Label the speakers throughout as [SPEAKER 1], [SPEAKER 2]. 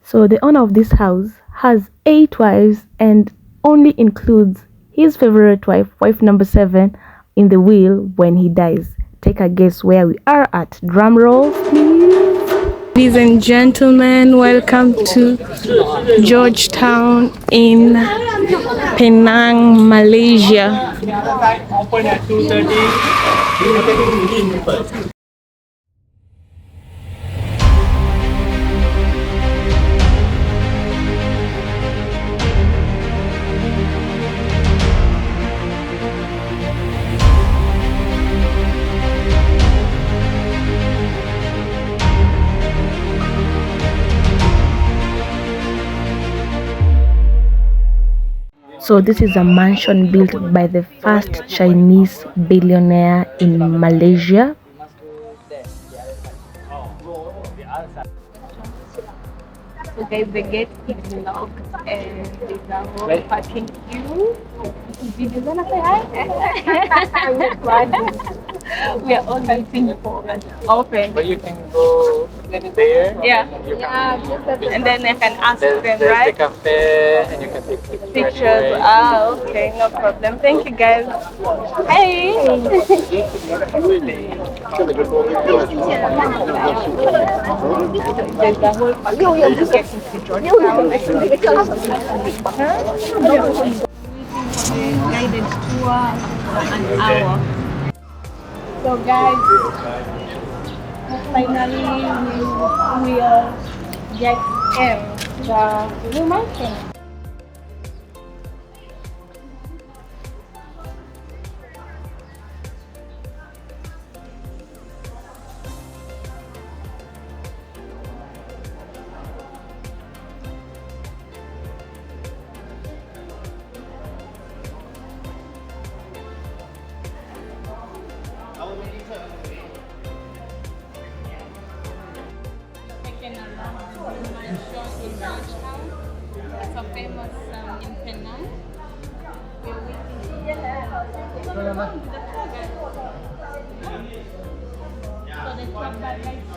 [SPEAKER 1] So the owner of this house has 8 wives and only includes his favorite wife, wife number 7, in the will when he dies. Take a guess where we are at. Drum rolls, please. Ladies and gentlemen, welcome to Georgetown in Penang, Malaysia.
[SPEAKER 2] Open at 2:30.
[SPEAKER 1] So this is a mansion built by the first Chinese billionaire in Malaysia.
[SPEAKER 3] So guys, the gate is locked and there's a whole parking queue. Did you wanna say hi? We are all waiting for an open.
[SPEAKER 2] But you can go there.
[SPEAKER 3] Yeah.
[SPEAKER 2] You can,
[SPEAKER 3] And then I can ask
[SPEAKER 2] there's
[SPEAKER 3] them,
[SPEAKER 2] the
[SPEAKER 3] right?
[SPEAKER 2] cafe, and you can take pictures.
[SPEAKER 3] Pictures. Ah, okay, no problem. Thank you guys. Hey. There's the whole parking to get into Georgetown. Guided tour for an hour. So guys, finally we are get in the new mansion. Taken around the mansion in Georgetown. It's a famous in Penang. We're waiting. So the tour guide likes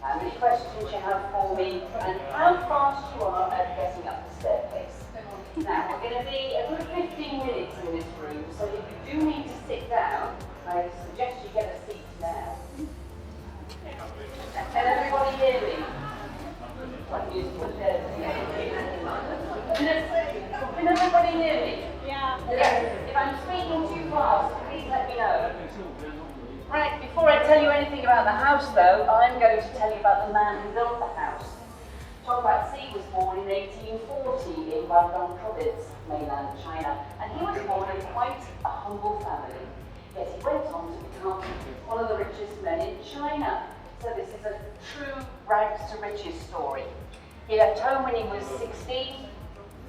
[SPEAKER 4] How many questions you have for me, and how fast you are at getting up the staircase. Now, we're going to be a good 15 minutes in this room, so if you do need to sit down, I suggest you get a seat now. Can everybody hear me? Can everybody hear me?
[SPEAKER 3] Yeah.
[SPEAKER 4] Yes. If I'm speaking too fast, please let me know. Right, before I tell you anything about the house though, I'm going to tell you about the man who built the house. FATTZE was born in 1840 in Guangdong province, mainland China, and he was born in quite a humble family. Yet he went on to become one of the richest men in China. So this is a true rags to riches story. He left home when he was 16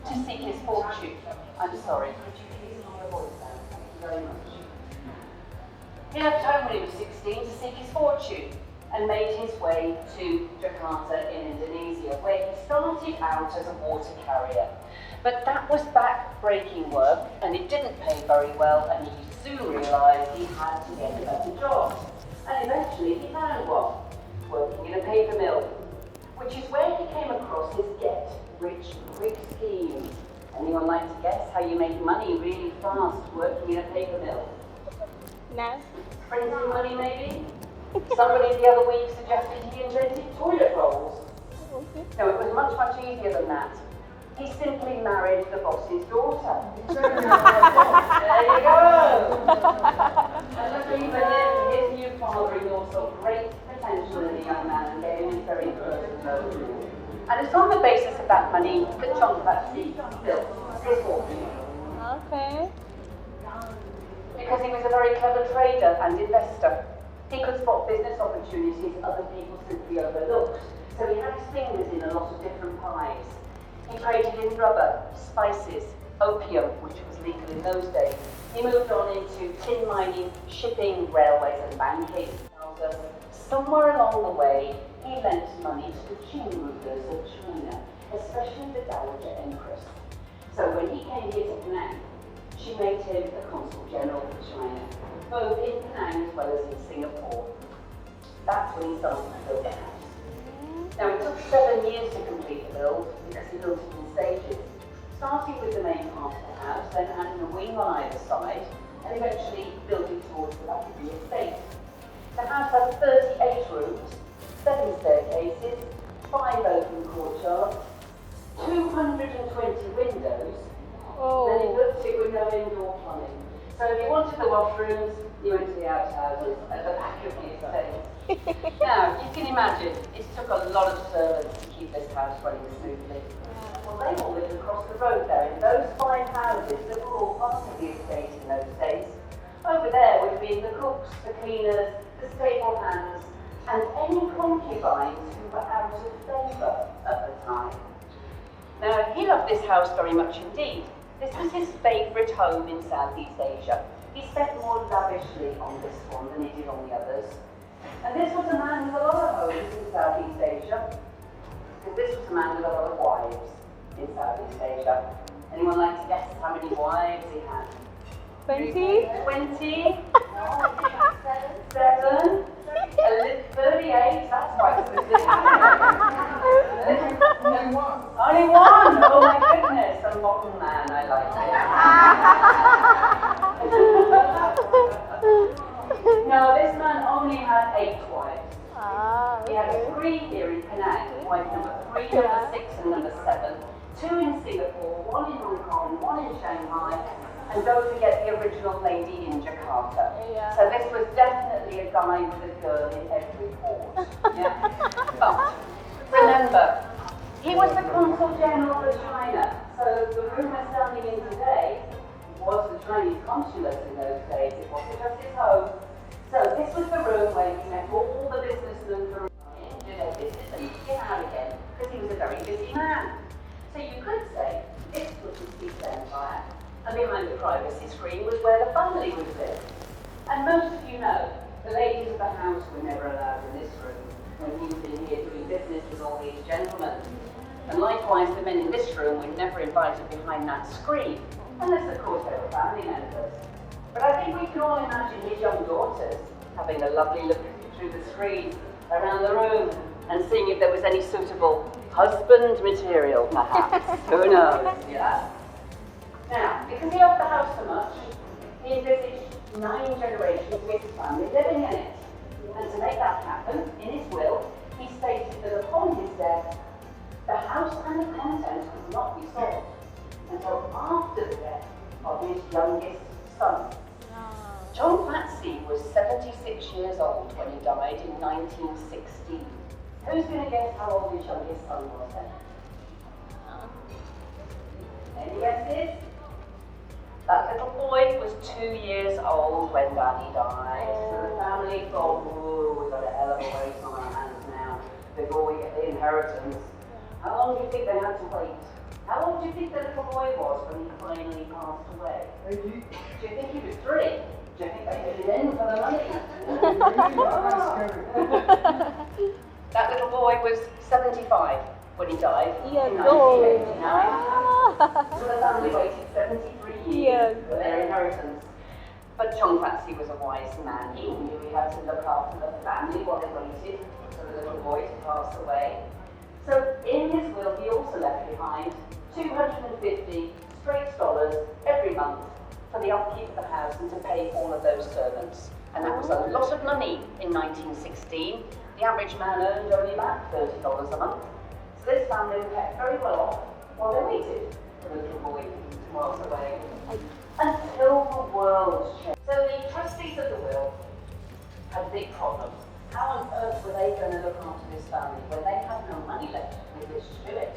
[SPEAKER 4] to seek his fortune. I'm sorry, could you please lower your voice down? Thank you very much. He left home when he was 16 to seek his fortune and made his way to Jakarta in Indonesia, where he started out as a water carrier. But that was back-breaking work, and it didn't pay very well, and he soon realised he had to get a better job. And eventually he found one, working in a paper mill, which is where he came across his get-rich-quick scheme. Anyone like to guess how you make money really fast working in a paper mill?
[SPEAKER 3] No.
[SPEAKER 4] Printing money, maybe? Somebody the other week suggested he invented toilet rolls. No, it was much, much easier than that. He simply married the boss's daughter. There you go! And luckily for him, his new father-in-law saw great potential in the young man and gave him his very first loan. And it's on the basis of that money that FATTZE built his fortune.
[SPEAKER 3] Okay.
[SPEAKER 4] Because he was a very clever trader and investor. He could spot business opportunities other people simply overlooked, so he had his fingers in a lot of different pies. He traded in rubber, spices, opium, which was legal in those days. He moved on into tin mining, shipping, railways and banking. Somewhere along the way, he lent money to the Qing rulers of China, especially the Dowager Empress. So when he came here to Penang, she made him the Consul General for China, both in Penang as well as in Singapore. That's when he started to build the house. Now it took 7 years to complete the build because he built it in stages, starting with the main part of the house, then adding a wing on either side, and eventually building towards the back of the estate. The house has 38 rooms, 7 staircases, 5 open courtyards, 220 windows, and he built it with no indoor plumbing. So if you wanted the washrooms, you went to the outhouses at the back of the estate. Now, you can imagine, it took a lot of servants to keep this house running smoothly. Well, they all lived across the road there in those 5 houses that were all part of the estate in those days. Over there would be the cooks, the cleaners, the stable hands, and any concubines who were out of favour at the time. Now, he loved this house very much indeed. This was his favourite home in Southeast Asia. He spent more lavishly on this one than he did on the others. And this was a man with a lot of homes in Southeast Asia. Because this was a man with a lot of wives in Southeast Asia. Anyone like to guess how many wives he had?
[SPEAKER 3] 20?
[SPEAKER 4] 20? 7? 38? That's quite specific. Only one? Oh my goodness, a modern man, I like it. No, this man only had 8 wives. He had 3 here in Penang, wife number 3, number 6 and number 7, 2 in Singapore, 1 in Hong Kong, 1 in Shanghai, and don't forget the original lady in Jakarta. So this was definitely a guy with a girl in every port. Yeah? But remember, he was the Consul General of China, so the room we're standing in today was the Chinese consulate in those days. It wasn't just his home. So this was the room where he met all the businessmen from did their business and get out again, because he was a very busy man. So you could say this was his secret empire, and behind the privacy screen was where the family would live. And most of you know, the ladies of the house were never allowed in this room when he was in here doing business with all these gentlemen. And likewise, the men in this room were never invited behind that screen, unless of course they were family members. But I think we can all imagine his young daughters having a lovely look through the screen around the room and seeing if there was any suitable husband material, perhaps. Who knows, yeah? Now, because he loved the house so much, he envisaged 9 generations of his family living in it. And to make that happen, in his will, he stated that upon his death, the house and the contents would not be sold until after the death of his youngest son. CHEONG was 76 years old when he died in 1916. Who's going to guess how old his youngest son was then? Any guesses? That little boy was 2 years old when Daddy died. So the family thought, ooh, we've got a hell of a ways on our hands now before we get the inheritance. How long do you think they had to wait? How old do you think the little boy was when he finally passed away? Do you think he was 3? Do you think they did it in for the money? That little boy was 75 when he died in 1989. So the family waited 73 years for their inheritance. But CHEONG was a wise man. He knew he had to look after the family while they waited for the little boy to pass away. So in his will, he also left behind 250 straight dollars every month for the upkeep of the house and to pay all of those servants. And that was a lot of money in 1916. The average man earned only about $30 a month. So this family were kept very well off while they waited for the little boy to pass away. Until the world changed. So the trustees of the will had a big problem. How on earth were they going to look after this family when they had no money left with which to do it?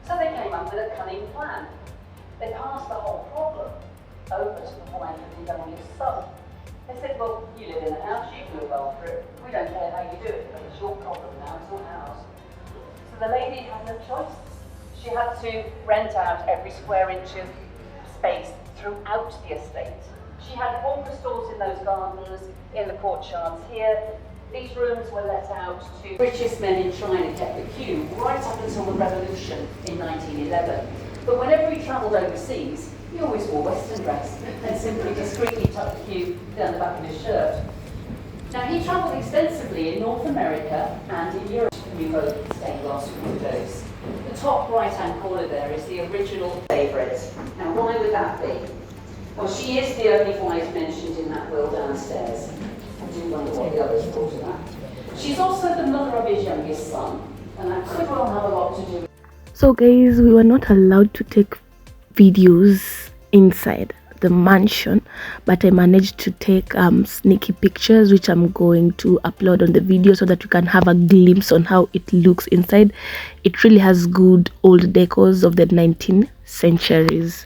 [SPEAKER 4] So they came up with a cunning plan. They passed the whole problem over to the wife of the youngest son. They said, well, you live in the house, you can look after it. We don't care how you do it, but it's your problem now, it's your house. So the lady had no choice. She had to rent out every square inch of space throughout the estate. She had corporate stores in those gardens, in the courtyards here. These rooms were let out to richest men in China kept the queue right up until the revolution in 1911. But whenever he travelled overseas, he always wore Western dress and simply discreetly tucked the queue down the back of his shirt. Now he travelled extensively in North America and in Europe. New oak stained glass windows. The top right-hand corner there is the original favourite. Now why would that be? Well, she is the only wife mentioned in that will downstairs. I do wonder what the others thought of that. She's also the mother of his youngest son, and that could well have a lot to do with.
[SPEAKER 1] So guys, we were not allowed to take videos inside the mansion, but I managed to take sneaky pictures, which I'm going to upload on the video so that you can have a glimpse on how it looks inside. It really has good old decors of the 19th centuries.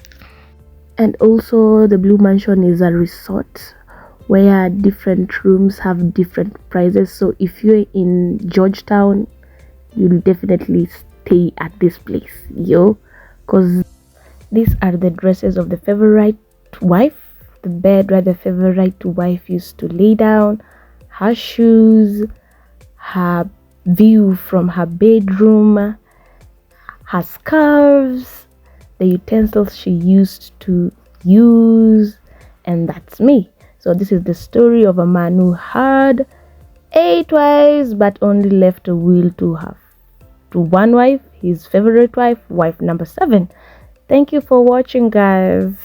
[SPEAKER 1] And also the Blue Mansion is a resort where different rooms have different prices. So if you're in Georgetown, you'll definitely stay at this place, because these are the dresses of the favorite wife, the bed where the favorite wife used to lay down, her shoes, her view from her bedroom, her scarves, the utensils she used to use, and that's me. So this is the story of a man who had 8 wives but only left a will to one wife, his favorite wife, wife number 7. Thank you for watching, guys.